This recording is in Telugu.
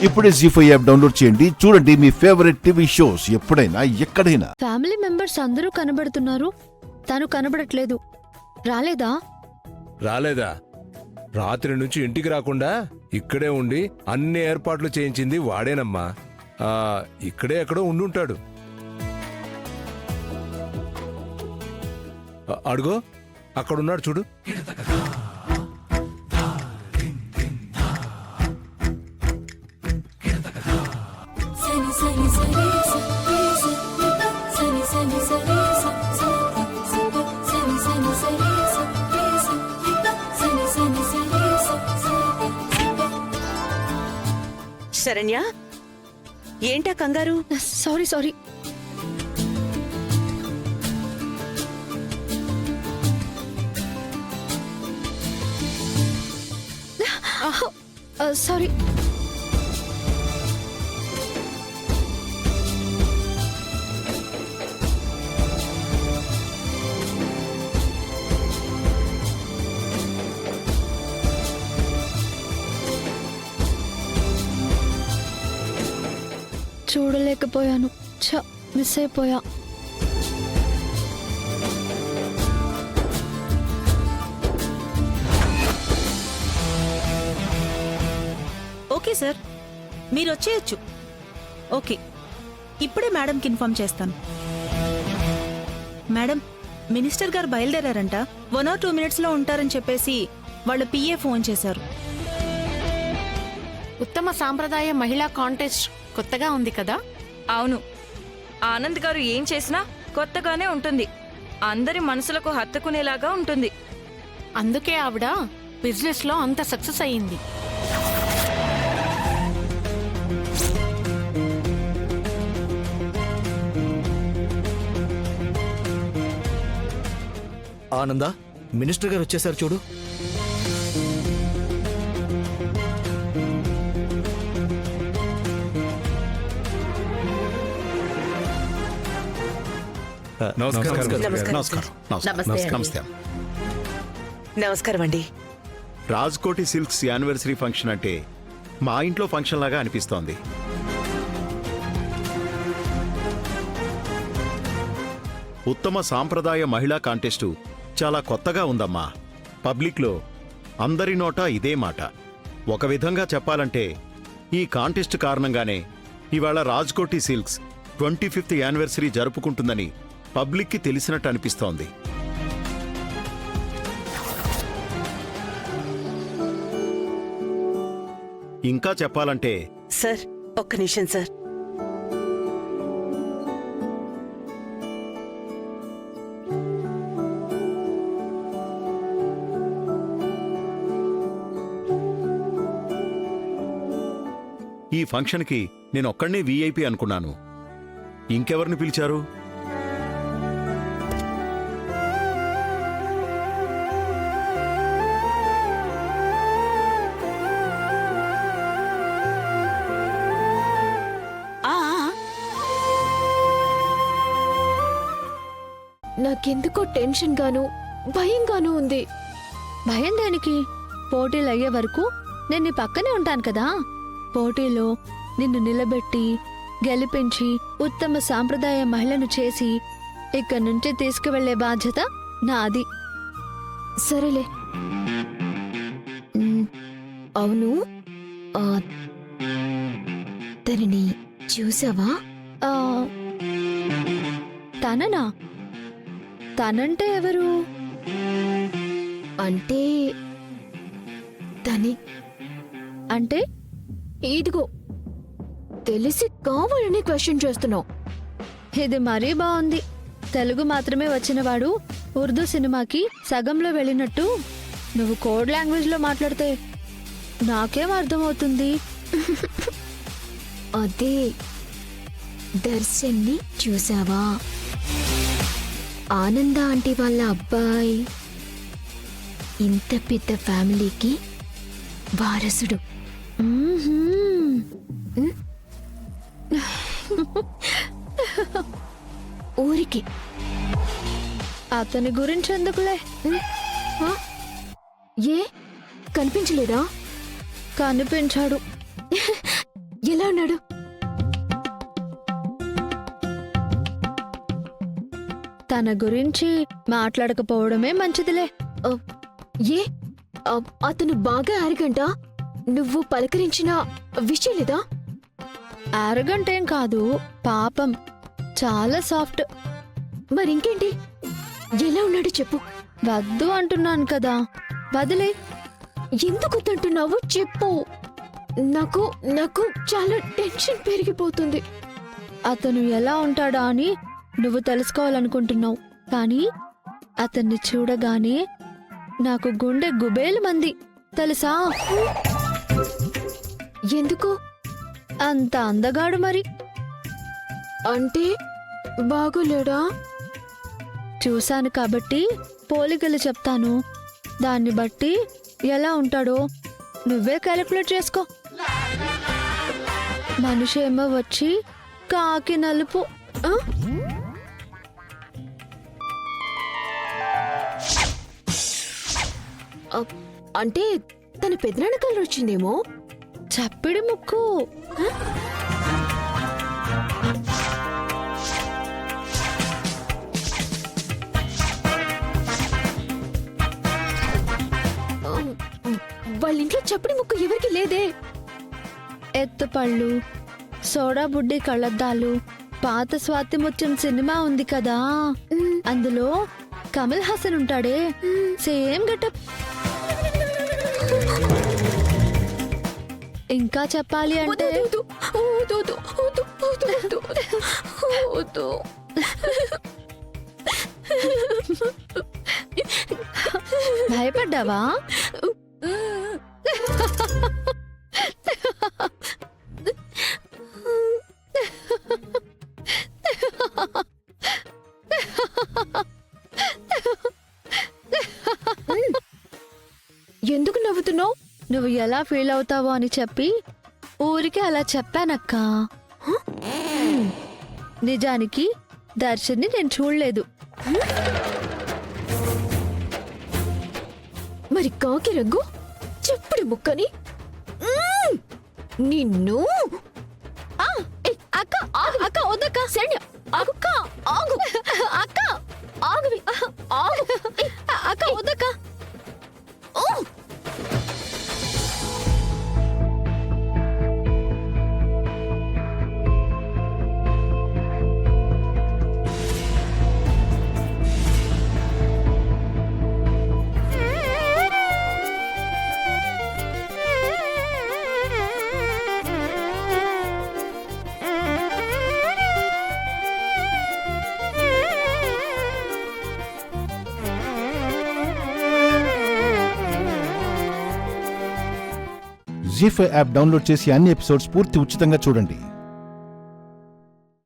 ఇప్పుడే జీ5 యాప్ డౌన్లోడ్ చేయండి. చూడండి మీ ఫేవరెట్ టీవీ షోస్ ఎప్పుడైనా ఎక్కడైనా. ఫ్యామిలీ మెంబర్స్ అందరూ కనబడుతున్నారు, తను కనబడట్లేదు. రాలేదా? రాత్రి నుంచి ఇంటికి రాకుండా ఇక్కడే ఉండి అన్ని ఏర్పాట్లు చేయించింది వాడేనమ్మా. ఇక్కడే ఎక్కడో ఉండుంటాడు. అడుగో అక్కడున్నాడు చూడు. శరణ్య, ఏంటా కంగారు? సారీ. సారీ. చూడలేకపోయాను. మిస్ అయిపోయా. ఓకే సార్, మీరు వచ్చేయచ్చు. ఓకే, ఇప్పుడే మేడంకి ఇన్ఫార్మ్ చేస్తాను. మేడం, మినిస్టర్ గారు బయలుదేరారంట. 1 or 2 minutesలో ఉంటారని చెప్పేసి వాళ్ళ పిఏ ఫోన్ చేశారు. ఉత్తమ సాంప్రదాయ మహిళా కాంటెస్ట్ కొత్తగా ఉంది కదా? అవును, ఆనంద్ గారు ఏం చేసినా కొత్తగానే ఉంటుంది. అందరి మనసులకు హత్తుకునేలాగా ఉంటుంది. అందుకే ఆవిడ బిజినెస్ లో అంత సక్సెస్ అయ్యింది. ఆనందా, మినిస్టర్ గారు వచ్చేసారు చూడు. నమస్కారం అండి. రాజ్కోటి సిల్క్స్ యానివర్సరీ ఫంక్షన్ అంటే మా ఇంట్లో ఫంక్షన్ లాగా అనిపిస్తోంది. ఉత్తమ సాంప్రదాయ మహిళా కాంటెస్టు చాలా కొత్తగా ఉందమ్మా. పబ్లిక్లో అందరి నోటా ఇదే మాట. ఒక విధంగా చెప్పాలంటే ఈ కాంటెస్ట్ కారణంగానే ఇవాళ రాజ్కోటి సిల్క్స్ 25th యానివర్సరీ జరుపుకుంటుందని పబ్లిక్కి తెలిసినట్టు అనిపిస్తోంది. ఇంకా చెప్పాలంటే సార్, ఒక్క నిమిషం సార్. ఈ ఫంక్షన్కి నేనొక్కడే వీఐపీ అనుకున్నాను. ఇంకెవరిని పిలిచారు? నాకెందుకో టెన్షన్ గాను భయంగాను ఉంది. భయం దేనికి? పోటీలు అయ్యే వరకు నేను నీ పక్కనే ఉంటాను కదా. పోటీలో నిన్ను నిలబెట్టి గెలిపించి ఉత్తమ సాంప్రదాయ మహిళను చేసి ఇక్కడి నుంచి తీసుకువెళ్లే బాధ్యత నాది. సరేలే. అవును, తనని చూసావా? తననా? తనంటే ఎవరు? అంటే తని అంటే ఇదిగో తెలిసి కావాలని క్వశ్చన్ చేస్తున్నావు. ఇది మరీ బాగుంది. తెలుగు మాత్రమే వచ్చినవాడు ఉర్దూ సినిమాకి సగంలో వెళ్ళినట్టు నువ్వు కోడ్ లాంగ్వేజ్ లో మాట్లాడితే నాకేం అర్థమవుతుంది? అదే, దర్శన్ని చూసావా? ఆనంద ఆంటీ వాళ్ళ అబ్బాయి ఇంత పెద్ద ఫ్యామిలీకి వారసుడు. ఊరికి అతని గురించి ఎందుకులే. ఏ కనిపించలేదా? కనిపించాడు. ఎలా ఉన్నాడు? తన గురించి మాట్లాడకపోవడమే మంచిదిలే. ఏ అతను బాగా అరగంట? నువ్వు పలకరించిన విషయం లేదా? అరగంటేం కాదు, పాపం చాలా సాఫ్ట్. మరింకేంటి? ఎలా ఉన్నాడు చెప్పు. వద్దు అంటున్నాను కదా, వదిలే. ఎందుకు వద్దంటున్నావు చెప్పు. నాకు నాకు చాలా టెన్షన్ పెరిగిపోతుంది. అతను ఎలా ఉంటాడా అని నువ్వు తెలుసుకోవాలనుకుంటున్నావు, కానీ అతన్ని చూడగానే నాకు గుండె గుబేలు మంది తెలుసా? ఎందుకు? అంత అందగాడు మరి. అంటే బాగోలేడా? చూశాను కాబట్టి పోలికలు చెప్తాను, దాన్ని బట్టి ఎలా ఉంటాడో నువ్వే క్యాలిక్యులేట్ చేసుకో. మనిషి ఏమో వచ్చి కాకి నలుపు. అంటే తన పెదనాన్న కలర్ వచ్చిందేమో. చప్పిడి ముక్కు. వాళ్ళ ఇంట్లో చప్పడి ముక్కు ఎవరికి లేదే. ఎత్తుపళ్ళు, సోడా బుడ్డి కళ్ళద్దాలు, పాత స్వాతి ముత్యం సినిమా ఉంది కదా, అందులో కమల్ హాసన్ ఉంటాడే, సేమ్ గెటప్. ఇంకా చెప్పాలి అంటే భయపడ్డావా? ఎందుకు నవ్వుతున్నావు? నువ్వు ఎలా ఫీల్ అవుతావో అని చెప్పి ఊరికి అలా చెప్పానక్క. నిజానికి దర్శన్ని నేను చూడలేదు. మరి కాకి రంగు చెప్పుడు ముక్కని నిన్ను. అక్క అక్క వద్దక్క. శరణ్య అక్క ఆగు. అక్క ఆగు. ఆగు అక్క వద్దక్క. జీ5 యాప్ డౌన్లోడ్ చేసి అన్ని ఎపిసోడ్స్ పూర్తి ఉచితంగా చూడండి.